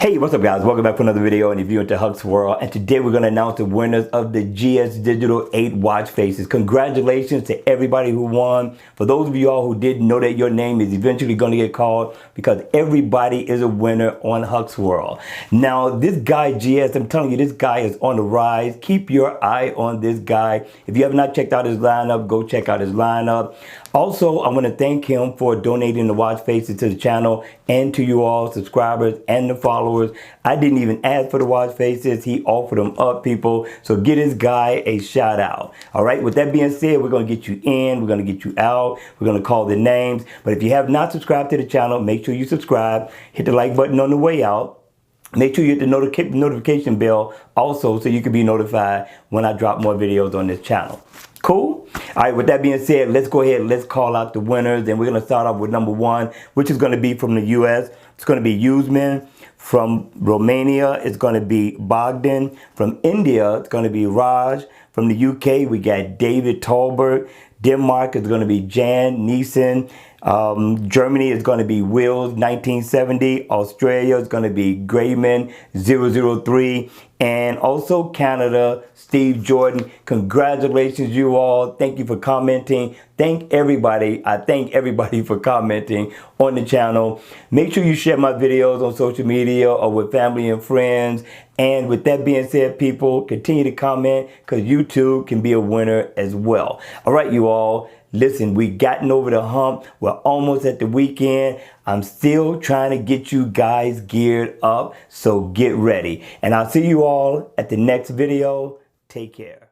Hey, what's up guys? Welcome back to another video, and if you're into Huck's World, and today we're going to announce the winners of the GS Digital 8 watch faces. Congratulations to everybody who won. For those of you all who didn't know that your name is eventually going to get called, because everybody is a winner on Huck's World. Now this guy GS, I'm telling you, this guy is on the rise. Keep your eye on this guy. If you have not checked out his lineup, go check out his lineup. Also, I want to thank him for donating the watch faces to the channel and to you all subscribers and the followers. I didn't even ask for the watch faces. He offered them up, people. So give this guy a shout out. All right. With that being said, we're going to get you in. We're going to get you out. We're going to call the names. But if you have not subscribed to the channel, make sure you subscribe. Hit the like button on the way out. Make sure you hit the notification bell also, so you can be notified when I drop more videos on this channel. Cool? All right, with that being said, let's go ahead and let's call out the winners. And we're going to start off with number one, which is going to be from the US. It's going to be Usman. From Romania, it's going to be Bogdan. From India, it's going to be Raj. From the UK, we got David Tolbert. Denmark is going to be Jan Neeson. Germany is going to be Wills 1970. Australia is going to be Grayman 003. And also Canada, Steve Jordan. Congratulations, you all. Thank you for commenting. Thank everybody. I thank everybody for commenting on the channel. Make sure you share my videos on social media or with family and friends. And with that being said, people, continue to comment, because you too can be a winner as well. All right, you all. Listen, we gotten over the hump. We're almost at the weekend. I'm still trying to get you guys geared up, so get ready. And I'll see you all at the next video. Take care.